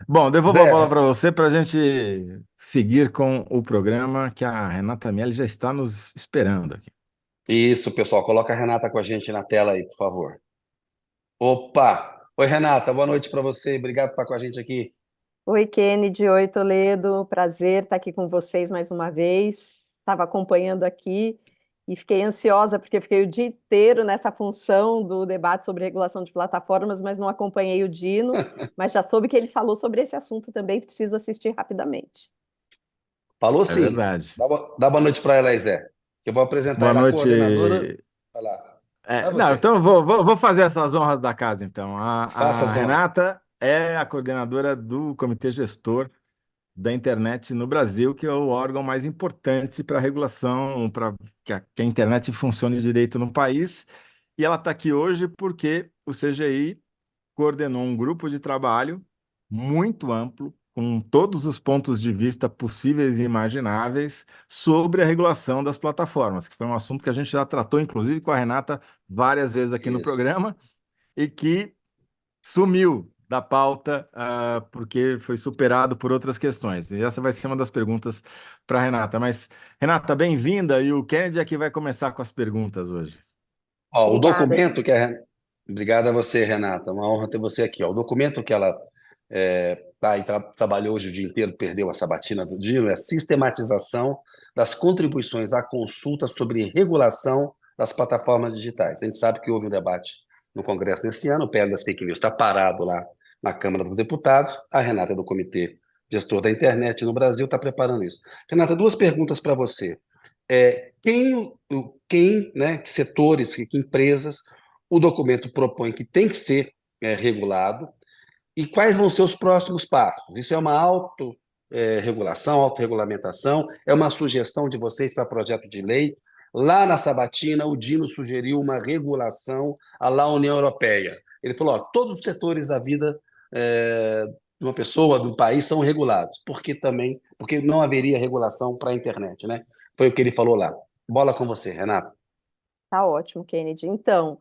Bom, devolvo a bola Zé, para você para a gente seguir com o programa que a Renata Melli já está nos esperando aqui. isso, pessoal, coloca a Renata com a gente na tela aí, por favor. Opa! Oi, Renata, boa noite para você. Obrigado por estar com a gente aqui. Oi, Kennedy. Oi, Toledo. Prazer estar aqui com vocês mais uma vez. Estava acompanhando aqui e fiquei ansiosa porque eu fiquei o dia inteiro nessa função do debate sobre regulação de plataformas, mas não acompanhei o Dino. Mas já soube que ele falou sobre esse assunto também. Preciso assistir rapidamente. Falou É sim. verdade. Dá boa noite para ela aí, Zé. Eu vou apresentar Boa ela, a coordenadora. noite. Vai lá. Vai Não, você. então vou fazer essas honras da casa, então. Faça A as honras. Renata é a coordenadora do Comitê Gestor da Internet no Brasil, que é o órgão mais importante para a regulação, para que a internet funcione direito no país. E ela está aqui hoje porque o CGI coordenou um grupo de trabalho muito amplo, com todos os pontos de vista possíveis e imagináveis sobre a regulação das plataformas, que foi um assunto que a gente já tratou, inclusive, com a Renata várias vezes aqui no Isso. programa, e que sumiu da pauta, porque foi superado por outras questões. E essa vai ser uma das perguntas para a Renata. Mas, Renata, bem-vinda, e o Kennedy aqui vai começar com as perguntas hoje. Ó, o Obrigada, documento Kennedy. que a... Obrigado a você, Renata. Uma honra ter você aqui. Ó. O documento que ela trabalhou hoje o dia inteiro, perdeu a sabatina do dia, é a sistematização das contribuições à consulta sobre regulação das plataformas digitais. A gente sabe que houve um debate no Congresso desse ano, o PL das Fake News está parado lá na Câmara dos Deputados, a Renata é do Comitê Gestor da Internet no Brasil está preparando isso. Renata, duas perguntas para você. Quem, né, que setores, que empresas o documento propõe que tem que ser regulado e quais vão ser os próximos passos? Isso é uma autorregulação, autorregulamentação? É uma sugestão de vocês para projeto de lei? Lá na Sabatina, o Dino sugeriu uma regulação à la União Europeia. Ele falou: ó, todos os setores da vida de uma pessoa, de um país, são regulados. Porque não haveria regulação para a internet, né? Foi o que ele falou lá. Bola com você, Renato. Tá ótimo, Kennedy. Então,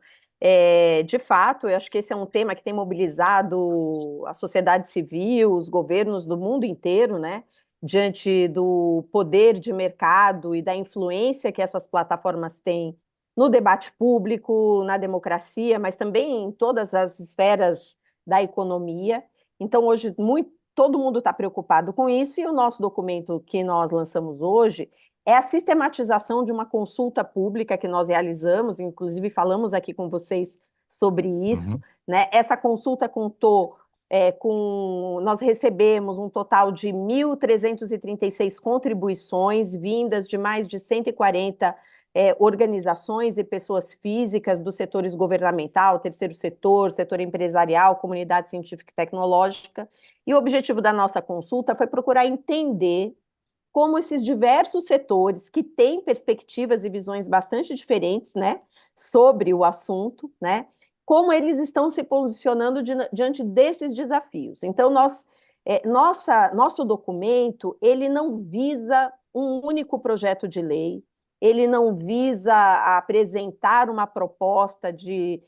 de fato, eu acho que esse é um tema que tem mobilizado a sociedade civil, os governos do mundo inteiro, né, diante do poder de mercado e da influência que essas plataformas têm no debate público, na democracia, mas também em todas as esferas da economia. Então, hoje, todo mundo está preocupado com isso, e o nosso documento que nós lançamos hoje é a sistematização de uma consulta pública que nós realizamos, inclusive falamos aqui com vocês sobre isso, Uhum. né? Essa consulta contou nós recebemos um total de 1.336 contribuições vindas de mais de 140 organizações e pessoas físicas dos setores governamental, terceiro setor, setor empresarial, comunidade científica e tecnológica. E o objetivo da nossa consulta foi procurar entender como esses diversos setores que têm perspectivas e visões bastante diferentes, né, sobre o assunto, né, como eles estão se posicionando diante desses desafios. Então, nosso documento, ele não visa um único projeto de lei, ele não visa apresentar uma proposta de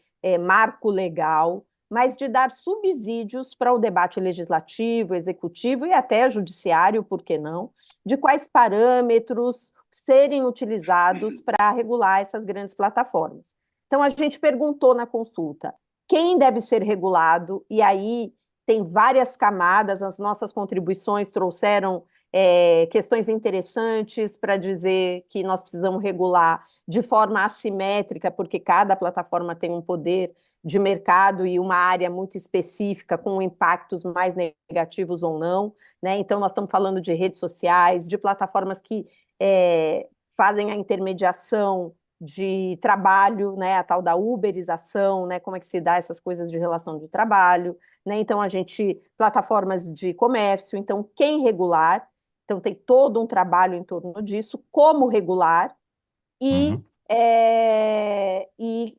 marco legal, mas de dar subsídios para o debate legislativo, executivo e até judiciário, por que não, de quais parâmetros serem utilizados para regular essas grandes plataformas. Então, a gente perguntou na consulta quem deve ser regulado, e aí tem várias camadas, as nossas contribuições trouxeram questões interessantes para dizer que nós precisamos regular de forma assimétrica, porque cada plataforma tem um poder de mercado e uma área muito específica, com impactos mais negativos ou não, né? Então, nós estamos falando de redes sociais, de plataformas que fazem a intermediação de trabalho, né, a tal da uberização, né, como é que se dá essas coisas de relação de trabalho, né, então plataformas de comércio, então quem regular, então tem todo um trabalho em torno disso, como regular e, Uhum. é, e,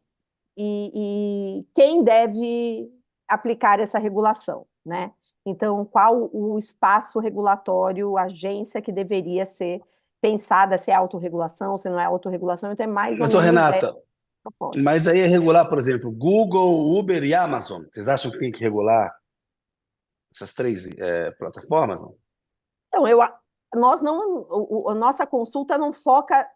e quem deve aplicar essa regulação, né? Então, qual o espaço regulatório, a agência que deveria ser pensada, se é autorregulação, se não é autorregulação, então é mais ou Mas, ô, menos essa Renata, a proposta. mas aí é regular, por exemplo, Google, Uber e Amazon. Vocês acham que tem que regular essas três plataformas, não? Então, nós não, a nossa consulta não foca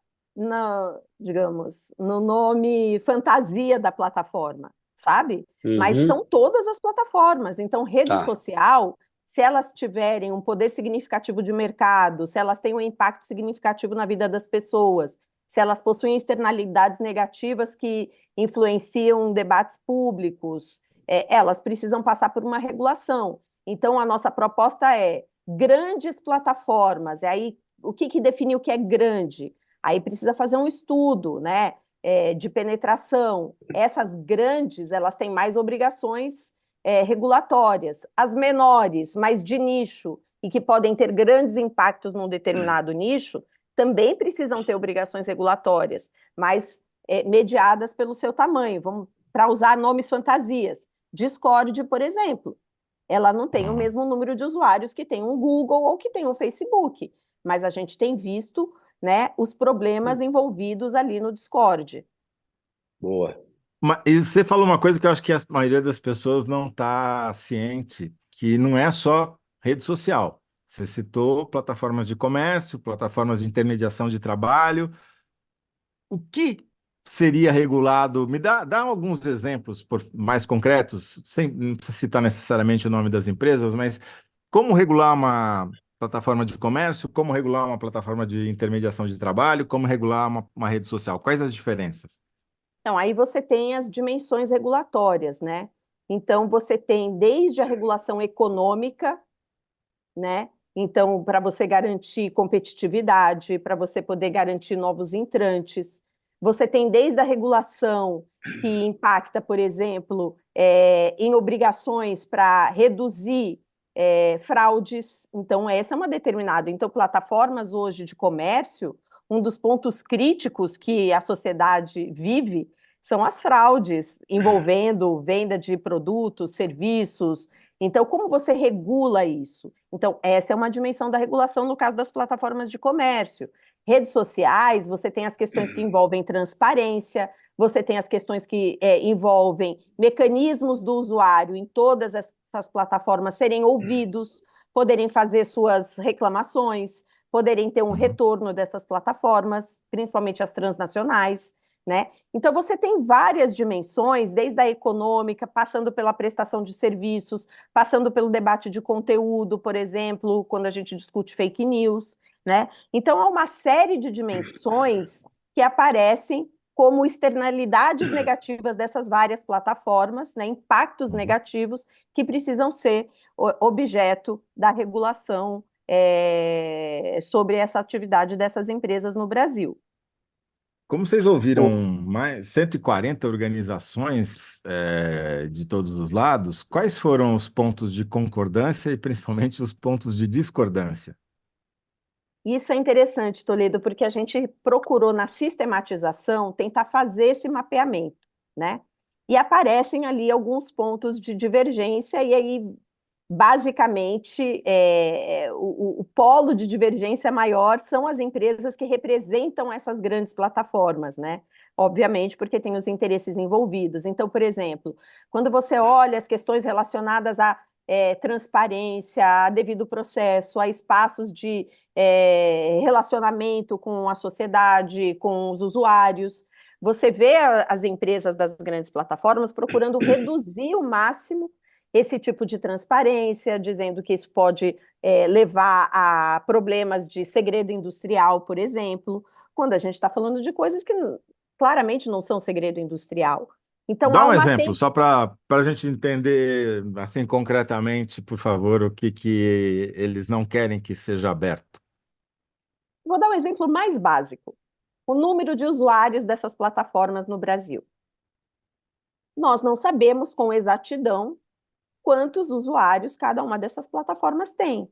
digamos, no nome fantasia da plataforma, sabe? Mas Uhum, são todas as plataformas. Então, rede tá. social, se elas tiverem um poder significativo de mercado, se elas têm um impacto significativo na vida das pessoas, se elas possuem externalidades negativas que influenciam debates públicos, elas precisam passar por uma regulação. Então, a nossa proposta é grandes plataformas. E aí, o que define o que é grande? Aí precisa fazer um estudo, né, de penetração. Essas grandes, elas têm mais obrigações regulatórias. As menores, mais de nicho, e que podem ter grandes impactos num determinado nicho, também precisam ter obrigações regulatórias, mas mediadas pelo seu tamanho. Vamos para usar nomes fantasias. Discord, por exemplo, ela não tem o Uhum. mesmo número de usuários que tem um Google ou que tem um Facebook, mas a gente tem visto, né, os problemas envolvidos ali no Discord. Boa. E você falou uma coisa que eu acho que a maioria das pessoas não está ciente, que não é só rede social. Você citou plataformas de comércio, plataformas de intermediação de trabalho. O que seria regulado? Dá alguns exemplos mais concretos, sem não precisa citar necessariamente o nome das empresas, mas como regular uma plataforma de comércio, como regular uma plataforma de intermediação de trabalho, como regular uma rede social? Quais as diferenças? Então, aí você tem as dimensões regulatórias, né? Então, você tem desde a regulação econômica, né? Então, para você garantir competitividade, para você poder garantir novos entrantes, você tem desde a regulação que impacta, por exemplo, em obrigações para reduzir fraudes. Então, essa é uma determinada. Então, plataformas hoje de comércio, um dos pontos críticos que a sociedade vive são as fraudes envolvendo venda de produtos, serviços. Então, como você regula isso? Então, essa é uma dimensão da regulação no caso das plataformas de comércio. Redes sociais, você tem as questões que envolvem transparência, você tem as questões que envolvem mecanismos do usuário em todas essas plataformas serem ouvidos, poderem fazer suas reclamações, poderem ter um Uhum. retorno dessas plataformas, principalmente as transnacionais, né? Então, você tem várias dimensões, desde a econômica, passando pela prestação de serviços, passando pelo debate de conteúdo, por exemplo, quando a gente discute fake news, né? Então, há uma série de dimensões que aparecem como externalidades negativas dessas várias plataformas, né? Impactos Uhum. negativos que precisam ser objeto da regulação sobre essa atividade dessas empresas no Brasil. Como vocês ouviram mais 140 organizações de todos os lados, quais foram os pontos de concordância e principalmente os pontos de discordância? Isso é interessante, Toledo, porque a gente procurou na sistematização tentar fazer esse mapeamento, né? E aparecem ali alguns pontos de divergência, e aí, basicamente, o polo de divergência maior são as empresas que representam essas grandes plataformas, né? Obviamente, porque tem os interesses envolvidos. Então, por exemplo, quando você olha as questões relacionadas a transparência, a devido processo, a espaços de relacionamento com a sociedade, com os usuários. Você vê as empresas das grandes plataformas procurando reduzir o máximo esse tipo de transparência, dizendo que isso pode levar a problemas de segredo industrial, por exemplo, quando a gente está falando de coisas que claramente não são segredo industrial. Então, Dá há um uma exemplo, só para a gente entender, assim, concretamente, por favor, o que eles não querem que seja aberto. Vou dar um exemplo mais básico. O número de usuários dessas plataformas no Brasil. Nós não sabemos com exatidão quantos usuários cada uma dessas plataformas tem.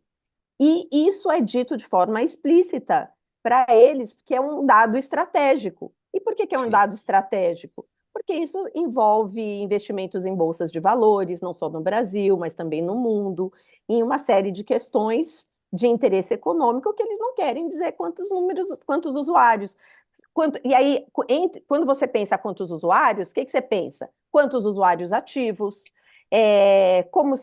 E isso é dito de forma explícita para eles, que é um dado estratégico. E por que é um Sim. dado estratégico? Porque isso envolve investimentos em bolsas de valores, não só no Brasil, mas também no mundo, em uma série de questões de interesse econômico que eles não querem dizer quantos números, quantos usuários. E aí, quando você pensa quantos usuários, o que você pensa? Quantos usuários ativos? Como,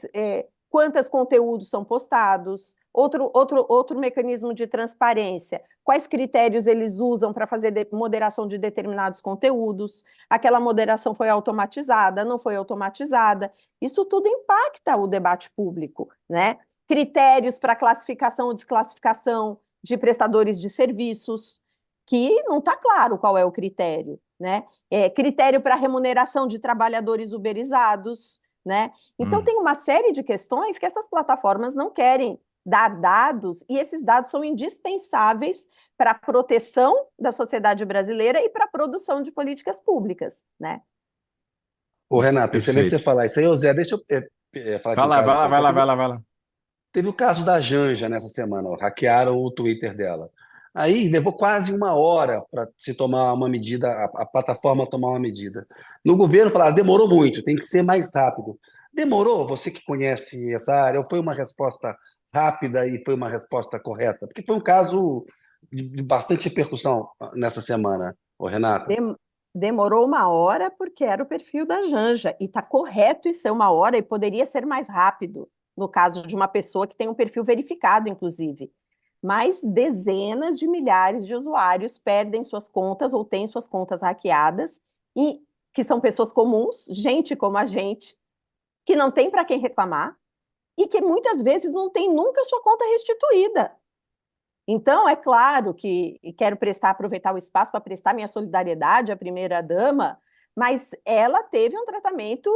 quantos conteúdos são postados. Outro mecanismo de transparência, quais critérios eles usam para fazer moderação de determinados conteúdos, aquela moderação foi automatizada, não foi automatizada, isso tudo impacta o debate público, né? Critérios para classificação ou desclassificação de prestadores de serviços, que não está claro qual é o critério, né? Critério para remuneração de trabalhadores uberizados, né? Então, tem uma série de questões que essas plataformas não querem dar dados, e esses dados são indispensáveis para a proteção da sociedade brasileira e para a produção de políticas públicas, né? Ô, Renato, excelente você Perfeito. falar isso aí. Ô, Zé, deixa eu falar aqui Vai um lá, caso vai lá, vai importante. lá, vai lá, vai lá. Teve o caso da Janja nessa semana, ó, hackearam o Twitter dela. Aí levou quase uma hora para se tomar uma medida, a plataforma tomar uma medida. No governo falaram, demorou muito, tem que ser mais rápido. Demorou? Você que conhece essa área, ou foi uma resposta rápida e foi uma resposta correta? Porque foi um caso de bastante repercussão nessa semana, ô Renata. Demorou uma hora porque era o perfil da Janja, e está correto isso ser uma hora, e poderia ser mais rápido, no caso de uma pessoa que tem um perfil verificado, inclusive. Mas dezenas de milhares de usuários perdem suas contas ou têm suas contas hackeadas, e que são pessoas comuns, gente como a gente, que não tem para quem reclamar, e que muitas vezes não tem nunca sua conta restituída. Então, é claro que quero aproveitar o espaço para prestar minha solidariedade à primeira-dama, mas ela teve um tratamento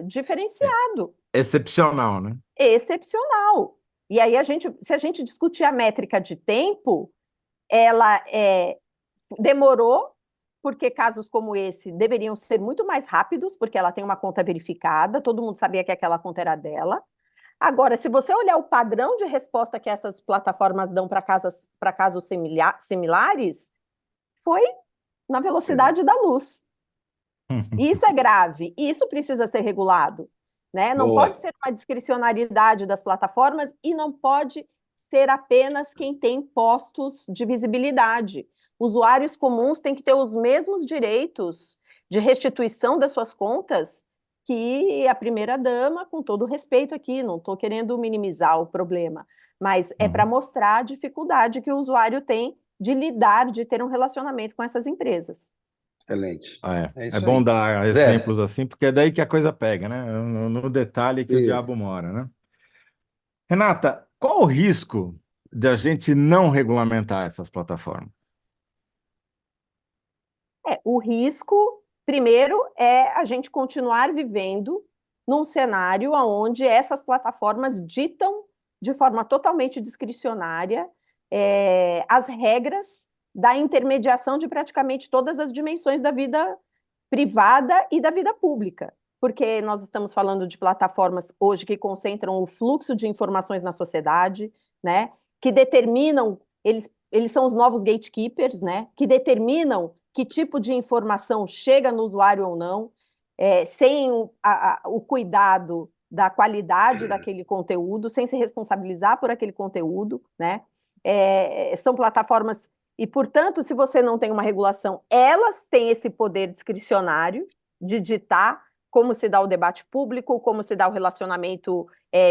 diferenciado, Excepcional, né? excepcional. E aí, se a gente discutir a métrica de tempo, ela demorou, porque casos como esse deveriam ser muito mais rápidos, porque ela tem uma conta verificada, todo mundo sabia que aquela conta era dela. Agora, se você olhar o padrão de resposta que essas plataformas dão para casos similares, foi na velocidade da luz. E isso é grave, e isso precisa ser regulado, né? Não Boa. pode ser uma discricionariedade das plataformas e não pode ser apenas quem tem postos de visibilidade. Usuários comuns têm que ter os mesmos direitos de restituição das suas contas que a primeira-dama, com todo o respeito aqui, não estou querendo minimizar o problema, mas é para mostrar a dificuldade que o usuário tem de lidar, de ter um relacionamento com essas empresas. Excelente. É É isso bom aí. dar Zé, exemplos assim, porque é daí que a coisa pega, né? No detalhe que o e- diabo mora, né? Renata, qual o risco de a gente não regulamentar essas plataformas? O risco, primeiro, é a gente continuar vivendo num cenário onde essas plataformas ditam de forma totalmente discricionária as regras da intermediação de praticamente todas as dimensões da vida privada e da vida pública. Porque nós estamos falando de plataformas hoje que concentram o fluxo de informações na sociedade, né? Que determinam, eles são os novos gatekeepers, né? Que determinam que tipo de informação chega no usuário ou não, sem o cuidado da qualidade daquele conteúdo, sem se responsabilizar por aquele conteúdo, né? São plataformas e, portanto, se você não tem uma regulação, elas têm esse poder discricionário de ditar como se dá o debate público, como se dá o relacionamento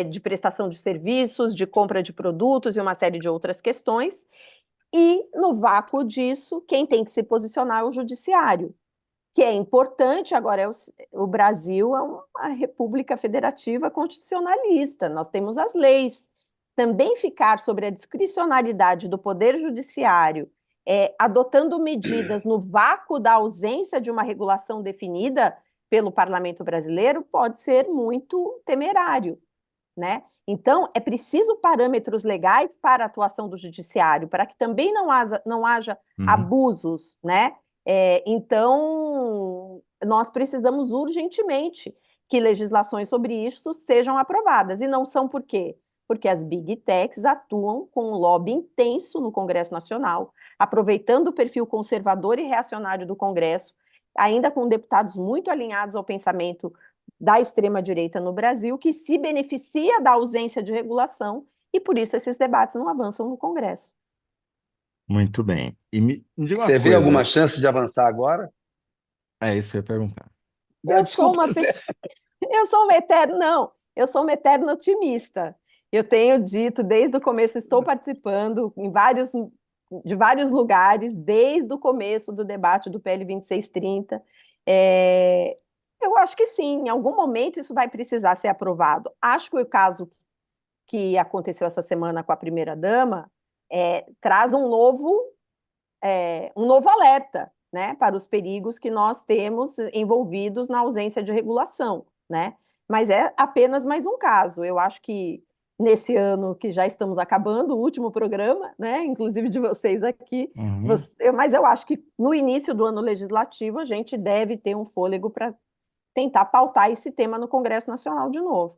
de prestação de serviços, de compra de produtos e uma série de outras questões. E, no vácuo disso, quem tem que se posicionar é o judiciário, que é importante. Agora, o Brasil é uma república federativa constitucionalista, nós temos as leis. Também ficar sobre a discricionariedade do Poder Judiciário, adotando medidas no vácuo da ausência de uma regulação definida pelo Parlamento brasileiro, pode ser muito temerário, né? Então, é preciso parâmetros legais para a atuação do judiciário, para que também não haja abusos, né? Então, nós precisamos urgentemente que legislações sobre isso sejam aprovadas, e não são por quê? Porque as big techs atuam com um lobby intenso no Congresso Nacional, aproveitando o perfil conservador e reacionário do Congresso, ainda com deputados muito alinhados ao pensamento da extrema-direita no Brasil, que se beneficia da ausência de regulação, e por isso esses debates não avançam no Congresso. Muito bem. E me diga uma você vê alguma coisa, chance de avançar agora? é isso que eu ia perguntar. Eu sou Desculpa, uma Zé. Eu sou uma eterna, não. eu sou uma eterna otimista. Eu tenho dito desde o começo, estou participando de vários lugares, desde o começo do debate do PL 2630. É, eu acho que sim, em algum momento isso vai precisar ser aprovado. Acho que o caso que aconteceu essa semana com a primeira-dama traz um novo alerta, né, para os perigos que nós temos envolvidos na ausência de regulação, né? Mas é apenas mais um caso. Eu acho que nesse ano que já estamos acabando, o último programa, né, inclusive de vocês aqui, Uhum. mas eu acho que no início do ano legislativo a gente deve ter um fôlego para tentar pautar esse tema no Congresso Nacional de novo.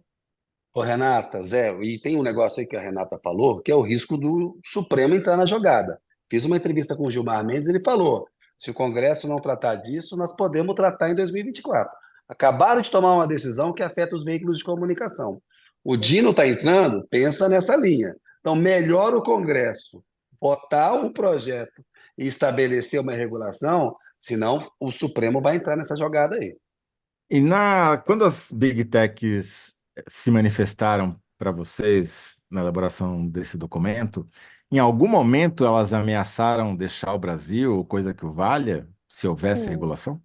Ô, Renata, Zé, e tem um negócio aí que a Renata falou, que é o risco do Supremo entrar na jogada. Fiz uma entrevista com o Gilmar Mendes, ele falou: se o Congresso não tratar disso, nós podemos tratar em 2024. Acabaram de tomar uma decisão que afeta os veículos de comunicação. O Dino está entrando, pensa nessa linha. Então, melhor o Congresso votar um projeto e estabelecer uma regulação, senão o Supremo vai entrar nessa jogada aí. E quando as Big Techs se manifestaram para vocês na elaboração desse documento, em algum momento elas ameaçaram deixar o Brasil, coisa que o valha, se houvesse Hum. regulação?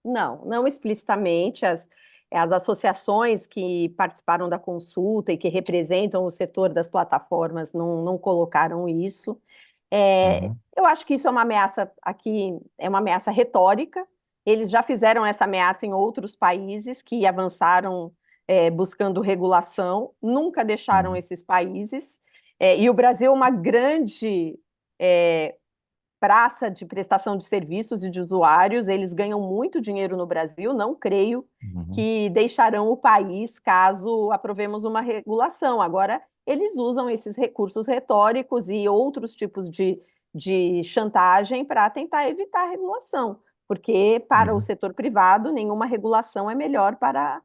Não explicitamente. As associações que participaram da consulta e que representam o setor das plataformas não colocaram isso. Uhum. Eu acho que isso é uma ameaça aqui, é uma ameaça retórica. Eles já fizeram essa ameaça em outros países que avançaram buscando regulação, nunca deixaram Uhum. esses países. E o Brasil é uma grande é, praça de prestação de serviços e de usuários, eles ganham muito dinheiro no Brasil, não creio Uhum. que deixarão o país caso aprovemos uma regulação. Agora, eles usam esses recursos retóricos e outros tipos de chantagem para tentar evitar a regulação, porque para o Uhum. setor privado, nenhuma regulação é melhor para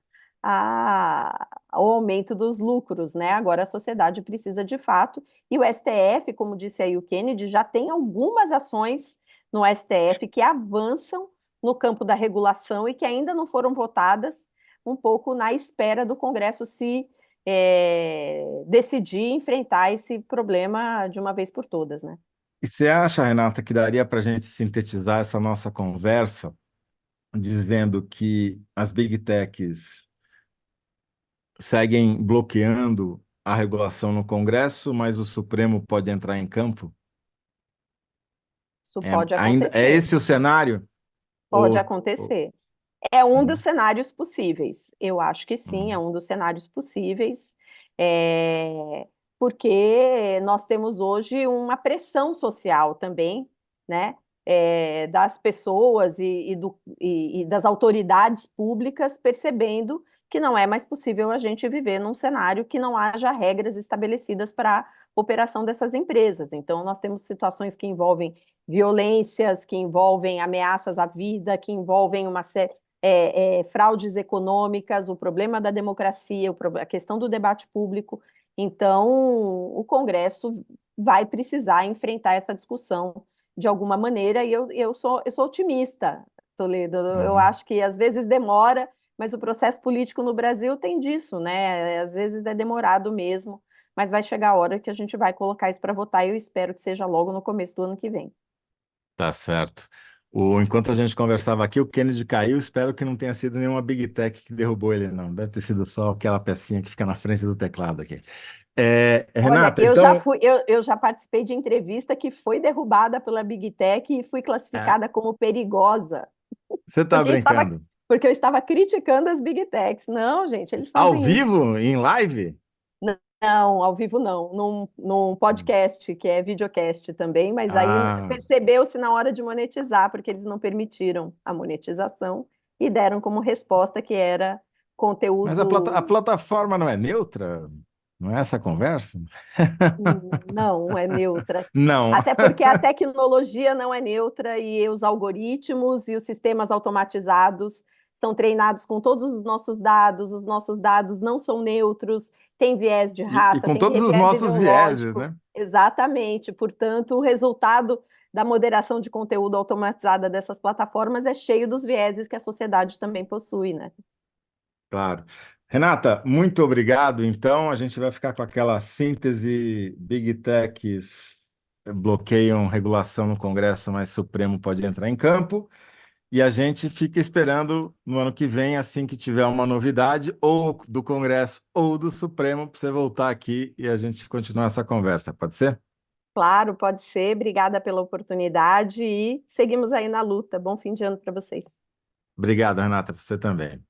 o aumento dos lucros, né? Agora a sociedade precisa de fato, e o STF, como disse aí o Kennedy, já tem algumas ações no STF que avançam no campo da regulação e que ainda não foram votadas, um pouco na espera do Congresso se decidir enfrentar esse problema de uma vez por todas, né? E você acha, Renata, que daria para a gente sintetizar essa nossa conversa dizendo que as Big Techs seguem bloqueando a regulação no Congresso, mas o Supremo pode entrar em campo? Isso pode Ainda é acontecer, esse o cenário? pode Ou, ou- acontecer. É um dos Uhum. cenários possíveis. Eu acho que sim, é Uhum. um dos cenários possíveis, é, porque nós temos hoje uma pressão social também, né? Das pessoas e das autoridades públicas percebendo que não é mais possível a gente viver num cenário que não haja regras estabelecidas para a operação dessas empresas. Então, nós temos situações que envolvem violências, que envolvem ameaças à vida, que envolvem uma série fraudes econômicas, o problema da democracia, a questão do debate público. Então, o Congresso vai precisar enfrentar essa discussão de alguma maneira, e eu sou otimista, Toledo. Eu Uhum. acho que às vezes demora, mas o processo político no Brasil tem disso, né? Às vezes é demorado mesmo, mas vai chegar a hora que a gente vai colocar isso para votar, e eu espero que seja logo no começo do ano que vem. Tá certo. Enquanto a gente conversava aqui, o Kennedy caiu. Espero que não tenha sido nenhuma Big Tech que derrubou ele, não. Deve ter sido só aquela pecinha que fica na frente do teclado aqui. Olha, Renata, então, eu já participei de entrevista que foi derrubada pela Big Tech e fui é, classificada como perigosa, você tá porque brincando? porque eu estava criticando as Big Techs. Não, gente, eles Ao fazem isso. vivo, em live? Não, ao vivo não, num podcast, que é videocast também, mas aí Ah, percebeu-se na hora de monetizar, porque eles não permitiram a monetização e deram como resposta que era mas a conteúdo. plataforma não é neutra? Não é essa a conversa? Não é neutra. Não. Até porque a tecnologia não é neutra e os algoritmos e os sistemas automatizados são treinados com todos os nossos dados não são neutros, tem viés de E raça, com tem todos os viés nossos vieses, ideológico. né? Exatamente. Portanto, o resultado da moderação de conteúdo automatizada dessas plataformas é cheio dos vieses que a sociedade também possui, né? Claro. Renata, muito obrigado. Então, a gente vai ficar com aquela síntese: Big Techs bloqueiam regulação no Congresso, mas Supremo pode entrar em campo. E a gente fica esperando no ano que vem, assim que tiver uma novidade, ou do Congresso ou do Supremo, para você voltar aqui e a gente continuar essa conversa. Pode ser? Claro, pode ser. Obrigada pela oportunidade e seguimos aí na luta. Bom fim de ano para vocês. Obrigado, Renata, para você também.